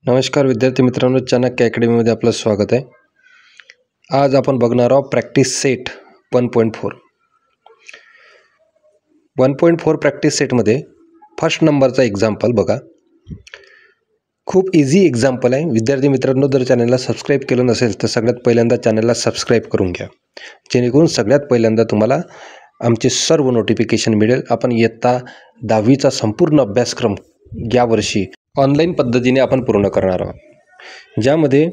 नमस्कार विद्यार्थी मित्रांनो, चाणक्य अकॅडमीमध्ये आपलं स्वागत आहे। आज आपण बघणार आहोत प्रॅक्टिस सेट 1.4 1.4 प्रॅक्टिस सेटमध्ये फर्स्ट नंबरचा एक्झाम्पल बघा। खूप इझी एक्झाम्पल आहे। विद्यार्थी मित्रांनो, जर चॅनलला सबस्क्राईब केलं नसेल तर सगळ्यात पहिल्यांदा चॅनलला सबस्क्राईब करून घ्या, जेणेकरून सगळ्यात पहिल्यांदा तुम्हाला आमचे सर्व नोटिफिकेशन मिळेल। आपण इयत्ता 10वीचा संपूर्ण अभ्यासक्रम यावर्षी ऑनलाईन पद्धतीने आपण पूर्ण करणार आहोत, ज्यामध्ये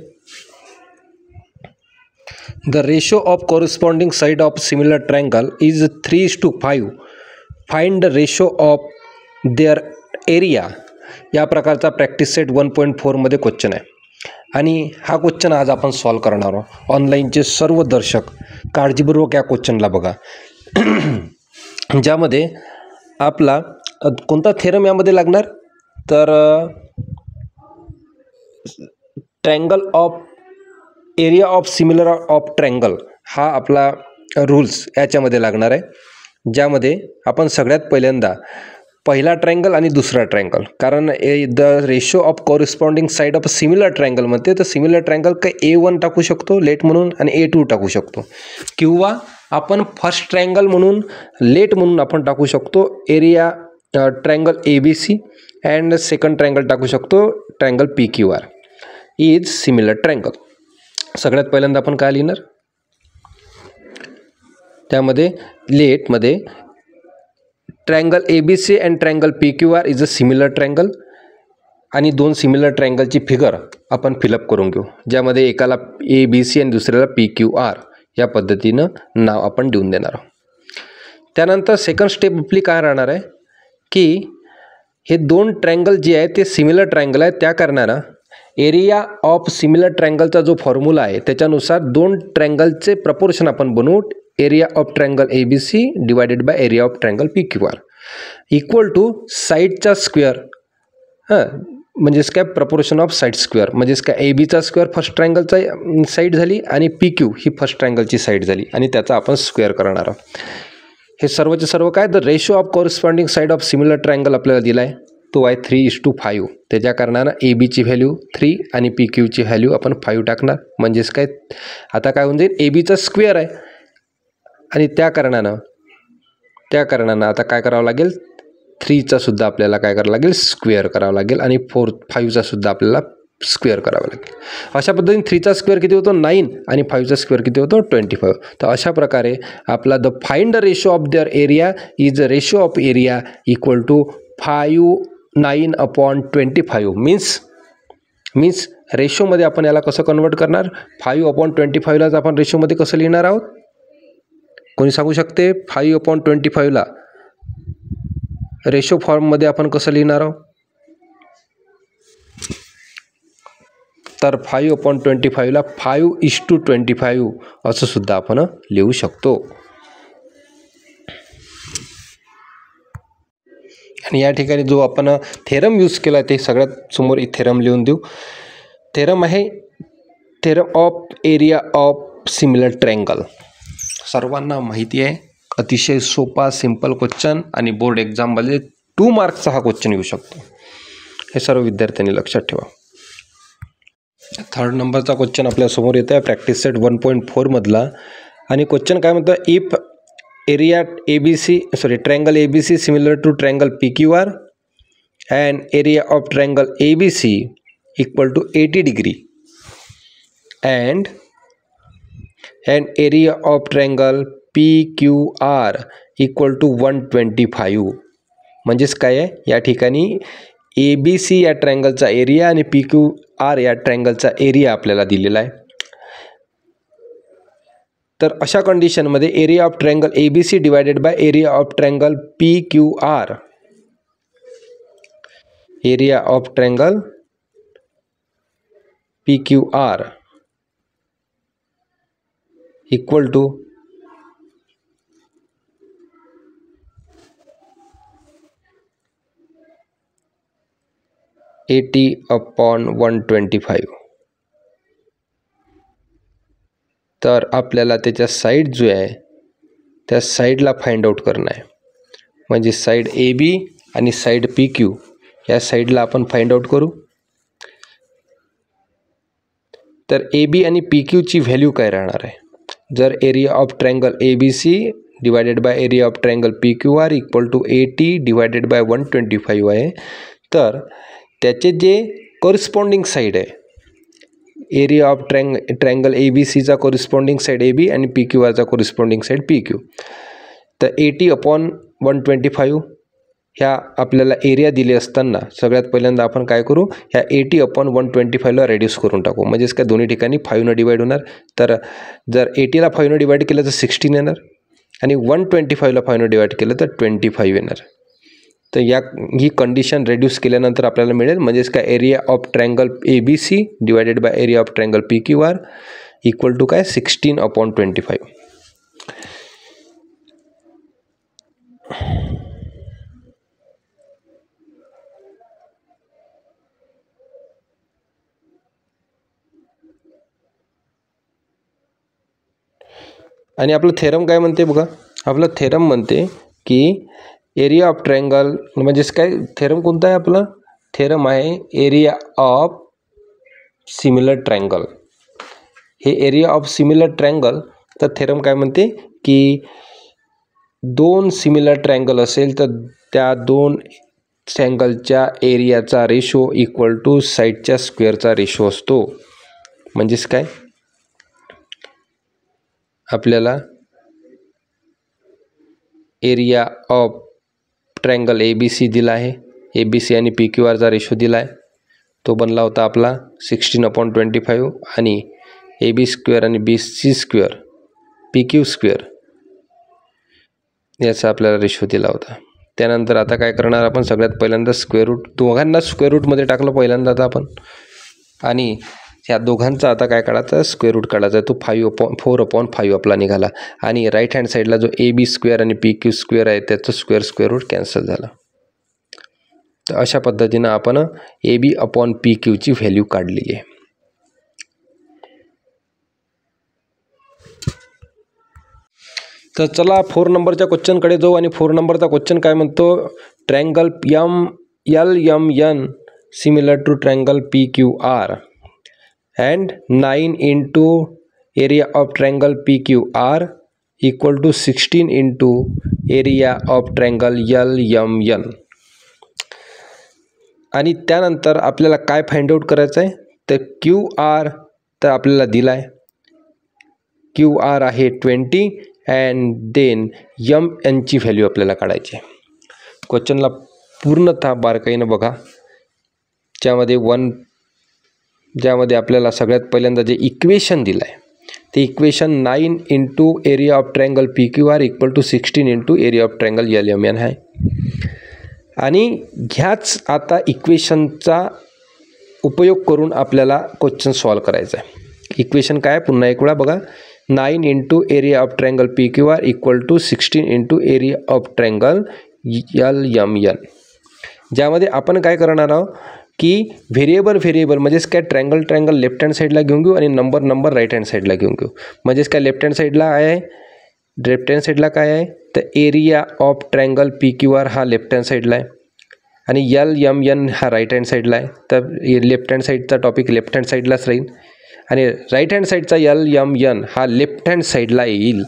the ratio of corresponding side of similar triangle is 3:5. Find the ratio of their area या प्रकारचा प्रॅक्टिस सेट 1.4 मध्ये क्वेश्चन आहे आणि हा क्वेश्चन आज आपण सॉल्व करणार आहोत। ऑनलाईनचे सर्व दर्शक काळजीपूर्वक या क्वेश्चनला बघा, ज्यामध्ये आपला कोणता थेरम यामध्ये लागणार तर triangle of area of similar of triangle हा आपला रूल्स याच्यामध्ये लागणार आहे, ज्यामध्ये आपण सगळ्यात पहिल्यांदा पहिला ट्रायंगल आणि दुसरा ट्रायंगल, कारण the ratio of corresponding side of similar triangle म्हणते तर सिमिलर ट्रायंगल काय A1 टाकू शकतो लेट म्हणून आणि A2 टाकू शकतो, किंवा आपण फर्स्ट ट्रायंगल म्हणून लेट म्हणून आपण टाकू शकतो area triangle ABC and second triangle टाकू शकतो triangle PQR is similar triangle. सगळ्यात पहिल्यांदा आपण काय लिहिणार, त्यामध्ये लेटमध्ये triangle ABC and triangle PQR is a similar triangle आणि दोन सिमिलर ट्रायंगलची फिगर आपण फिलअप करून घेऊ, ज्यामध्ये एकाला ABC आणि दुसऱ्याला PQR या पद्धतीनं नाव आपण देऊन देणार आहोत। त्यानंतर सेकंड स्टेप आपली काय राहणार आहे की हे दोन ट्रायंगल जे आहे ते सिमिलर ट्रायंगल आहे, त्या कारणानं एरिया ऑफ सिमिलर ट्रायंगलचा जो फॉर्म्युला आहे त्याच्यानुसार दोन ट्रायंगलचे प्रपोर्शन आपण बनवू, area of triangle ABC divided by area of triangle PQR equal to साईडचा स्क्वेअर, म्हणजेच काय प्रपोर्शन ऑफ साईड स्क्वेअर, म्हणजेच काय ABचा स्क्वेअर फर्स्ट ट्रायंगलचा साईड झाली आणि PQ ही फर्स्ट ट्रायंगलची साईड झाली आणि त्याचा आपण स्क्वेअर करणार आहोत। हे सर्वचे सर्व काय, the ratio of corresponding side of similar triangle आपल्याला दिला आहे तो आहे 3:5, त्याच्या कारणानं ABची व्हॅल्यू 3 आणि PQची व्हॅल्यू आपण 5 टाकणार, म्हणजेच काय आता काय होऊन जाईल ABचा स्क्वेअर आहे आणि त्या कारणानं आता काय करावं लागेल 3चा सुद्धा आपल्याला काय करावं लागेल स्क्वेअर करावं लागेल आणि 5चा सुद्धा आपल्याला स्क्वेअर करावं लागेल। अशा पद्धतीने 3चा स्क्वेअर किती होतो 9 आणि 5चा स्क्वेअर किती होतो 25। तर अशा प्रकारे आपला the find the ratio of their area is the ratio of area equal to 9/25 means रेशोमध्ये आपण याला कसं कन्वर्ट करणार, 5/25लाच आपण रेशोमध्ये कसं लिहिणार आहोत, कोणी सांगू शकते 5/25ला रेशो फॉर्ममध्ये आपण कसं लिहिणार आहोत, तर 5/25ला 5:25 असं सुद्धा आपण लिहू शकतो। आणि या ठिकाणी जो आपण थेरम यूज केला ते सगळ्यात समोर थेरम लिहून देऊ। थेरम आहे theorem of area of similar triangle, सर्वांना माहिती आहे, अतिशय सोपा सिंपल क्वेश्चन आणि बोर्ड एक्झाममध्ये 2 मार्क्सचा हा क्वेश्चन येऊ शकतो, हे सर्व विद्यार्थ्यांनी लक्षात ठेवा। थर्ड नंबरचा क्वेश्चन आपल्या समोर येत आहे प्रॅक्टिस सेट 1.4 मधला, आणि क्वेश्चन काय म्हणतो, if area triangle ABC similar to triangle PQR and area of triangle ABC equal to 80 degree and area of triangle PQR equal to 125, म्हणजेच काय आहे या ठिकाणी ABC या ट्रायंगलचा एरिया आणि PQR या ट्रायंगलचा एरिया आपल्याला दिलेला आहे। तर अशा कंडिशनमध्ये area of triangle ABC divided by area of triangle PQR, area of triangle PQR equal to 80/125। तर आपल्याला त्याच्या साइड जो आहे त्या साइडला फाइंड आउट करणं आहे, म्हणजे साइड AB आणि साइड PQ या साइडला आपण फाइंड आउट करू। तर ए बी आणि पी क्यूची व्हॅल्यू काय राहणार आहे? जर area of triangle A B C divided by area of triangle P Q R equal to 80 divided by 125 आहे, तर त्याचे जे कॉरिस्पॉन्डिंग साईड आहे, area of triangle A B सीचा कॉरिस्पॉन्डिंग साईड ए बी आणि पी क्यू आरचा corresponding side P Q, तर 80/125 ह्या आपल्याला एरिया दिले असताना सगळ्यात पहिल्यांदा आपण काय करू, ह्या 80/125ला रेड्यूस करून टाकू. म्हणजेच काय दोन्ही ठिकाणी 5ने डिवाइड होणार. तर जर 80ला 5ने डिवाइड केलं तर 16 येणार आणि 125ला 5ने डिवाइड केलं तर 25 येणार. तर ही कंडिशन रेड्यूस केल्यानंतर आपल्याला मिळेल. म्हणजेच काय area of triangle A B C divided by area of triangle P Q R equal to काय 16/25. आणि आपलं थेरम काय म्हणते बघा, आपलं थेरम म्हणते की एरिया ऑफ ट्रायंगल, म्हणजेच काय थेरम कोणता आहे आपला? थेरम आहे एरिया ऑफ सिमिलर ट्रायंगल. हे एरिया ऑफ सिमिलर ट्रायंगल, तर थेरम काय म्हणते की दोन सिमिलर ट्रायंगल असेल तर त्या दोन ट्रायंगलच्या एरियाचा रेशो इक्वल टू साईडच्या स्क्वेअरचा रेशो असतो. म्हणजेच काय आपल्याला area of triangle A B C दिला आहे, ए बी सी आणि पी क्यू आरचा रेशो दिला आहे, तो बनला होता आपला 16/25 आणि ए बी स्क्वेअर आणि B C square P Q square याचा आपल्याला रेशो दिला होता. त्यानंतर आता काय करणार आपण, सगळ्यात पहिल्यांदा स्क्वेअर रूट, दोघांना स्क्वेअर रूटमध्ये टाकलं पहिल्यांदा आता आपण, आणि ह्या दोघांचा आता काय काढायचा, स्क्वेअर रूट काढायचा. तो 4/5 आपला निघाला. आणि राईट हँड साईडला जो ए बी स्क्वेअर आणि पी क्यू स्क्वेअर आहे त्याचं स्क्वेअर रूट कॅन्सल झालं. तर अशा पद्धतीनं आपण ए बी अपॉन पी क्यूची व्हॅल्यू काढलेली आहे. तर चला 4 नंबरच्या क्वेश्चनकडे जाऊ. आणि 4 नंबरचा क्वेश्चन काय म्हणतो, triangle LMN similar to triangle PQR and 9 into area of triangle PQR equal to 16 into area of triangle LMN. आणि त्यानंतर आपल्याला काय फाइंड आउट करायचं आहे, तर QR तर आपल्याला दिला आहे, QR आहे 20 अँड देन MN ची व्हॅल्यू आपल्याला काढायची आहे. क्वेश्चनला पूर्णतः बारकाईनं बघा, ज्यामध्ये आपल्याला सगळ्यात पहिल्यांदा जे इक्वेशन दिलं आहे ते equation 9 into area of triangle PQR equal to 16 into area of triangle LMN आहे. आणि ह्याच आता इक्वेशनचा उपयोग करून आपल्याला क्वेश्चन सॉल्व करायचा आहे. इक्वेशन काय पुन्हा एक वेळा बघा, 9 into area of triangle PQR equal to 16 into area of triangle LMN. ज्यामध्ये आपण काय करणार आहोत की व्हेरिएबल म्हणजेच काय ट्रायंगल लेफ्ट हँड साईडला घेऊन घेऊ आणि नंबर राईट हँड साईडला घेऊन घेऊ. म्हणजेच काय लेफ्ट हँड साईडला काय आहे, तर एरिया ऑफ ट्रायंगल PQR हा लेफ्ट हँड साईडला आहे आणि LMN हा राईट हँड साईडला आहे. तर लेफ्ट हँड साईडचा टॉपिक लेफ्ट हँड साईडलाच राहील आणि राईट हँड साईडचा LMN हा लेफ्ट हँड साईडला येईल.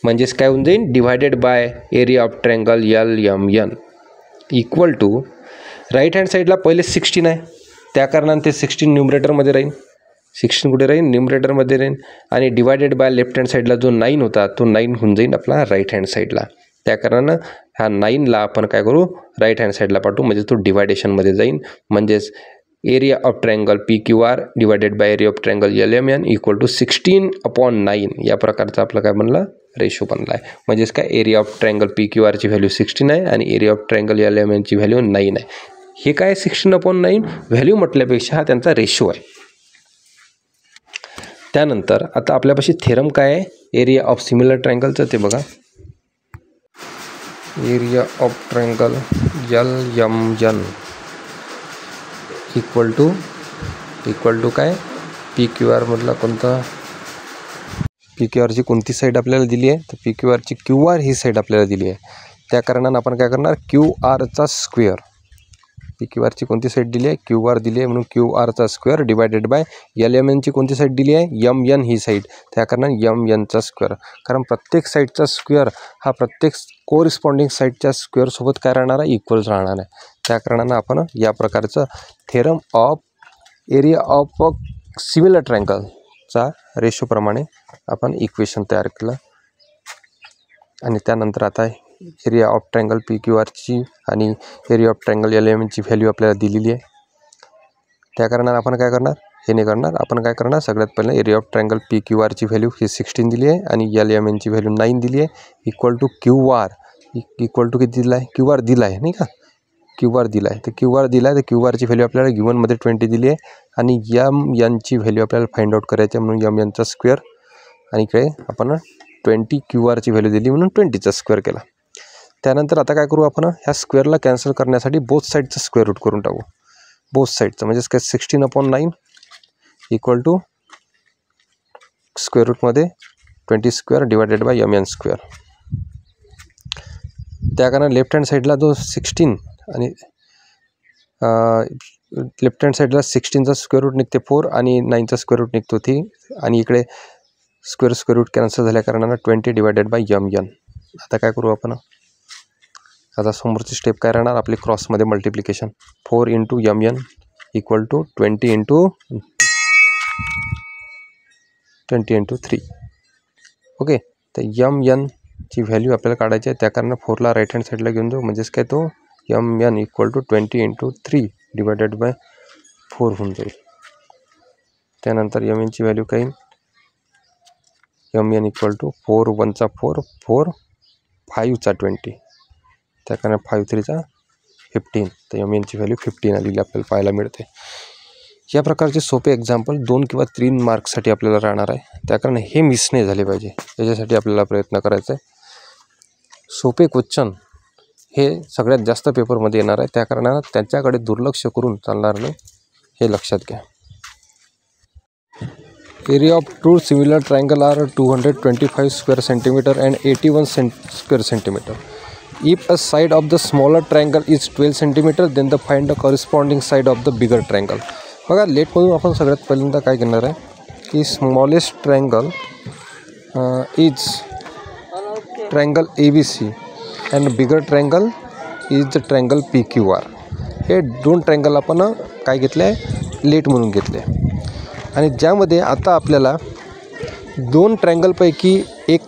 म्हणजेच काय होऊन जाईल, divided by area of triangle LMN equal to right hand साईडला पहिले 16 आहे, त्या कारणाने ते 16 न्यूमरेटरमध्ये राहील. 16 कुठे राहील, न्यूमरेटरमध्ये राहील. आणि डिवायडेड बाय लेफ्ट हँड साईडला जो 9 होता तो 9 होऊन जाईल आपला राईट हँड साईडला. त्या कारणानं ह्या 9ला आपण काय करू, राईट हँड साईडला पाठवू, म्हणजे तो डिवायडेशनमध्ये जाईल. म्हणजेच area of triangle PQR divided by area of triangle LMN equal to 16/9 या प्रकारचा आपला काय बनला, रेशो बनला आहे. म्हणजेच काय एरिया ऑफ ट्रायंगल PQRची व्हॅल्यू 16 आहे आणि एरिया ऑफ ट्रायंगल LMNची व्हॅल्यू 9 आहे. हे काय 16/9 व्हॅल्यू म्हटल्यापेक्षा हा त्यांचा रेशो आहे. त्यानंतर आता आपल्यापाशी थेरम काय आहे एरिया ऑफ सिमिलर ट्रायंगलचं, ते बघा. Area of triangle LMN equal to काय, PQR मधला कोणता, PQRची कोणती साईड आपल्याला दिली आहे, तर PQRची QR ही साईड आपल्याला दिली आहे. त्या कारणानं आपण काय करणार, QRचा स्क्वेअर पी क्यू आरची कोणती साईड दिली आहे, क्यू आर दिली आहे, म्हणून क्यू आरचा square divided by L M एनची कोणती साईड दिली आहे, एम एन ही साईड, त्या कारणाने एम एनचा स्क्वेअर. कारण प्रत्येक साईडचा स्क्वेअर हा प्रत्येक कोरिस्पॉन्डिंग साईडच्या स्क्वेअरसोबत काय राहणार आहे, इक्वल्स राहणार आहे. त्या कारणानं आपण या प्रकारचं theorem of area of a similar ट्रायंगलचा रेशोप्रमाणे आपण इक्वेशन तयार केलं. आणि त्यानंतर आता area of triangle P Q आरची आणि area of triangle L M एनची व्हॅल्यू आपल्याला दिलेली आहे. त्या कारणानं आपण काय करणार, हे नाही करणार, आपण काय करणार, सगळ्यात पहिले area of triangle P Q आरची व्हॅल्यू ही 16 दिली आहे आणि एल एम एनची व्हॅल्यू 9 दिली आहे, equal to Q R. Equal to किती दिला आहे, क्यू आर दिला आहे नाही का, क्यू आर दिला आहे. तर क्यू आर दिला आहे, तर क्यू आरची व्हॅल्यू आपल्याला गिवनमध्ये 20 दिली आहे आणि एम एनची व्हॅल्यू आपल्याला फाइंड आउट करायची आहे, म्हणून एम एनचा स्क्वेअर. आणि इकडे आपण 20 क्यू आरची व्हॅल्यू दिली म्हणून 20चा स्क्वेअर केला. त्यानंतर आता काय करू, आपण ह्या स्क्वेअरला कॅन्सल करण्यासाठी बोथ साईडचं स्क्वेअर रूट करून टाकू. बोथ साईडचं म्हणजेच काय 16/9 इक्वल टू स्क्वेअर रूटमध्ये 20 square divided by M N square. त्या कारण लेफ्ट हँड साईडला जो 16 आणि लेफ्ट हँड साईडला 16चा स्क्वेअर रूट निघते 4 आणि 9चा स्क्वेअर रूट निघतो 3 आणि इकडे स्क्वेअर रूट कॅन्सल झाल्या कारणानं 20 डिवायडेड बाय एम एन. आता काय करू आपण, आता समोरची स्टेप काय राहणार आपली, क्रॉसमध्ये multiplication 4 into M N equal to 20 into 3. Okay, तर एम एनची व्हॅल्यू आपल्याला काढायची आहे. त्या कारण 4ला राईट हँड साईडला घेऊन जाऊ, म्हणजेच काय तो M N equal to 20 into 3 divided by 4 होऊन जाईल. त्यानंतर एम एनची व्हॅल्यू काही एम एन इक्वल टू 4 1चा 4 4 5चा 20, त्या कारण 5 3चा 15, तर एम एनची व्हॅल्यू 15 आलेली आपल्याला पाहायला मिळते. या प्रकारचे सोपे एक्झाम्पल 2 किंवा 3 मार्क्ससाठी आपल्याला राहणार आहे. त्या कारण हे मिस नाही झाले पाहिजे, याच्यासाठी आपल्याला प्रयत्न करायचा आहे. सोपे क्वेश्चन हे सगळ्यात जास्त पेपरमध्ये येणार आहे, त्या कारणानं त्यांच्याकडे दुर्लक्ष करून चालणार नाही, हे लक्षात घ्या. Area of two similar triangle are 225 square centimetre and 81 square centimetre. If a side of the smaller triangle is 12 cm, then the find the corresponding side of the bigger triangle. बघा लेटमधून आपण सगळ्यात पहिल्यांदा काय करणार आहे की smallest triangle is triangle ABC and bigger triangle is the triangle PQR. हे दोन ट्रायंगल आपण काय घेतले आहे, लेट म्हणून घेतले. आणि ज्यामध्ये आता आपल्याला दोन ट्रायंगलपैकी एक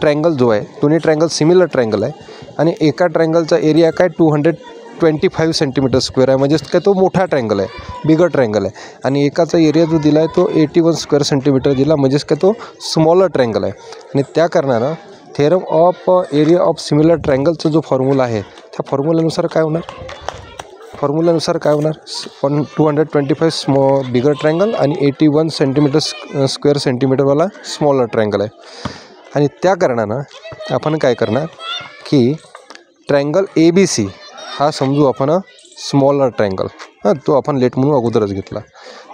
ट्रायंगल जो आहे, दोन्ही ट्रायंगल सिमिलर ट्रायंगल आहे आणि एका ट्रायंगलचा एरिया काय 225 सेंटीमीटर स्क्वेअर आहे, म्हणजेच काय तो मोठा ट्रायंगल आहे, बिगर ट्रायंगल आहे. आणि एकाचा एरिया जो दिला आहे तो 81 स्क्वेअर सेंटीमीटर दिला, म्हणजेच काय तो स्मॉलर ट्रायंगल आहे. आणि त्या कारणानं theorem of area of similar ट्रायंगलचा जो फॉर्म्युला आहे, त्या फॉर्म्युल्यानुसार काय होणार, 225 बिगर ट्रायंगल आणि 81 स्क्वेअर सेंटीमीटरवाला स्मॉलर ट्रायंगल आहे. आणि त्या कारणानं आपण काय करणार की ट्रायंगल ABC हा समजू आपण स्मॉलर ट्रायंगल, तो आपण लेट म्हणून अगोदरच घेतला.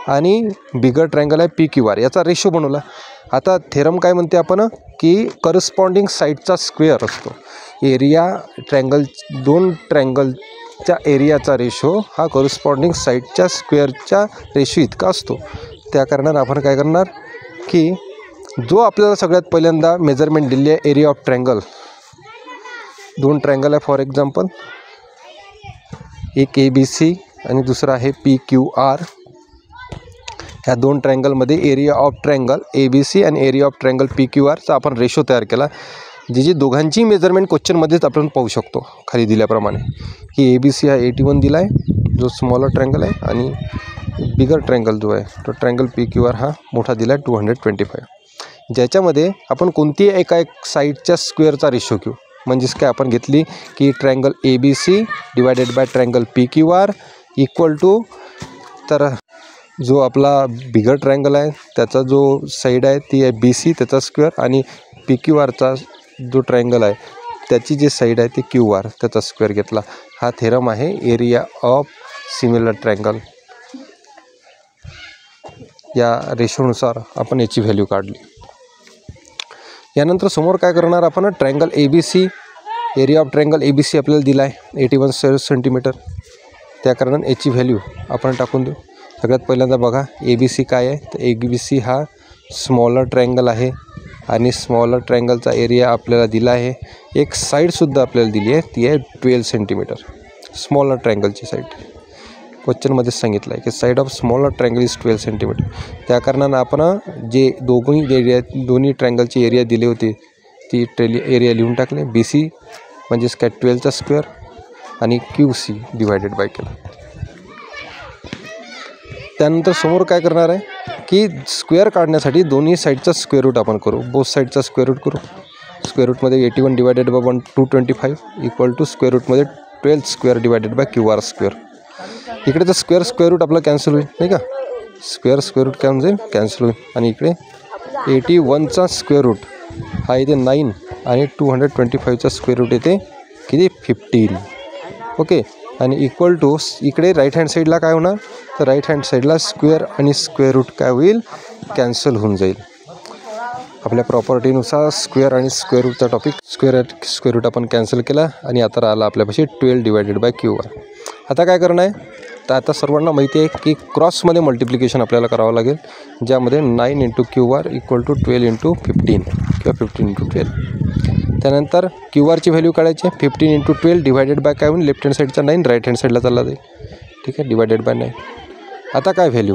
आणि बिगर ट्रायंगल आहे PQR, याचा रेशो बनवला. आता थेरम काय म्हणते आपण की करस्पॉन्डिंग साईडचा स्क्वेअर असतो. एरिया दोन ट्रायंगलच्या एरियाचा रेशो हा करस्पॉन्डिंग साईडच्या स्क्वेअरच्या रेशो इतका असतो. त्या कारणानं आपण काय करणार की जो आपल्याला सगळ्यात पहिल्यांदा मेजरमेंट दिली आहे एरिया ऑफ ट्रायंगल, दोन ट्रायंगल आहे फॉर एक्झाम्पल, एक ABC आणि दुसरा आहे PQR. ह्या दोन ट्रायंगलमध्ये एरिया ऑफ ट्रायंगल ABC आणि एरिया ऑफ ट्रायंगल PQRचा आपण रेशो तयार केला, जी दोघांची मेजरमेंट क्वेश्चनमध्येच आपण पाहू शकतो खाली दिल्याप्रमाणे की ABC हा 81 दिला आहे जो स्मॉलर ट्रायंगल आहे आणि बिगर ट्रायंगल जो आहे तो ट्रायंगल PQR हा मोठा दिला आहे 225. ज्याच्यामध्ये आपण कोणती एका एक साईडच्या स्क्वेअरचा रेशो घेऊ, म्हणजेच काय आपण घेतली की triangle ABC divided by triangle PQR equal to, तर जो आपला बिगर ट्रायंगल आहे त्याचा जो साईड आहे ती आहे BC त्याचा स्क्वेअर आणि PQRचा जो ट्रायंगल आहे त्याची जी साईड आहे ती QR त्याचा स्क्वेअर घेतला. हा थेरम आहे एरिया ऑफ सिमिलर ट्रायंगल. या रेशोनुसार आपण याची व्हॅल्यू काढली. यानंतर समोर काय करणार आपण, triangle ABC, area of triangle ABC आपल्याला दिला आहे 81 सेंटीमीटर. त्या कारणाने याची व्हॅल्यू आपण टाकून देऊ. सगळ्यात पहिल्यांदा बघा ABC काय आहे, तर ABC हा स्मॉलर ट्रायंगल आहे आणि स्मॉलर ट्रायंगलचा एरिया आपल्याला दिला आहे. एक साईडसुद्धा आपल्याला दिली आहे, ती आहे 12 सेंटीमीटर. स्मॉलर ट्रायंगलची साईड क्वेश्चनमध्येच सांगितलं आहे की side of smaller triangle is 12 centimetre. त्या कारणानं आपण जे दोन्ही ट्रायंगलची एरिया दिली होती ती एरिया लिहून टाकले. BC म्हणजेच काय 12चा स्क्वेअर आणि QC डिवायडेड बाय केला. त्यानंतर समोर काय करणार आहे की स्क्वेअर काढण्यासाठी दोन्ही साईडचा स्क्वेअर रूट आपण करू. बोथ साईडचा स्क्वेअर रूट करू. स्क्वेअर रूटमध्ये 81 divided by 225 equal to square रूटमध्ये 12 square divided by QR square. इकडे तर स्क्वेअर रूट आपलं कॅन्सल होईल नाही का, स्क्वेअर रूट कॅन्सल होईल आणि इकडे 81चा स्क्वेअर रूट हा येते 9 आणि 225चा स्क्वेअर रूट येते किती 15. ओके, आणि इक्वल टू इकडे राईट हँड साईडला काय होणार, तर राईट हँड साईडला स्क्वेअर आणि स्क्वेअर रूट काय होईल, कॅन्सल होऊन जाईल. आपल्या प्रॉपर्टीनुसार स्क्वेअर आणि स्क्वेअर रूटचा टॉपिक स्क्वेअर रूट आपण कॅन्सल केला आणि आता राहिला आपल्यापाशी 12 डिवायडेड बाय QR. आता काय करणं आहे, तर आता सर्वांना माहिती आहे की क्रॉसमध्ये मल्टिप्लिकेशन आपल्याला करावं लागेल, ज्यामध्ये 9 into QR equal to 12 into 15 किंवा 15 इंटू 12. त्यानंतर QRची व्हॅल्यू काढायची 15 इंटू 12 डिवायडेड बाय काय होईल, लेफ्ट हँड साईडचा 9 राईट हँड साईडला चालला जाईल. ठीक आहे, डिवायडेड बाय 9. आता काय व्हॅल्यू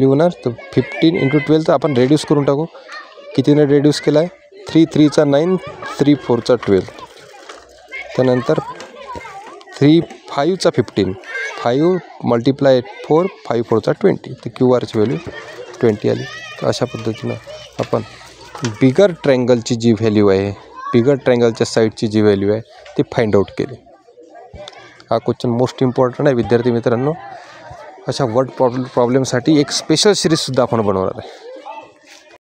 होणार, तर 15 इंटू 12चा आपण रेड्यूस करून टाकू. कितीने रेड्यूस केला आहे, 3 3चा 9 3 4चा 12. त्यानंतर 3 5चा 15 5 मल्टिप्लाय 4 5 4चा 20. तर QRची व्हॅल्यू 20 आली. तर अशा पद्धतीनं आपण बिगर ट्रायंगलची जी व्हॅल्यू आहे, बिगर ट्रायंगलच्या साईडची जी व्हॅल्यू आहे ती फाइंड आउट केली. हा क्वेश्चन मोस्ट इम्पॉर्टंट आहे विद्यार्थी मित्रांनो. अशा वर्ड प्रॉब्लेमसाठी एक स्पेशल सिरीजसुद्धा आपण बनवणार आहे.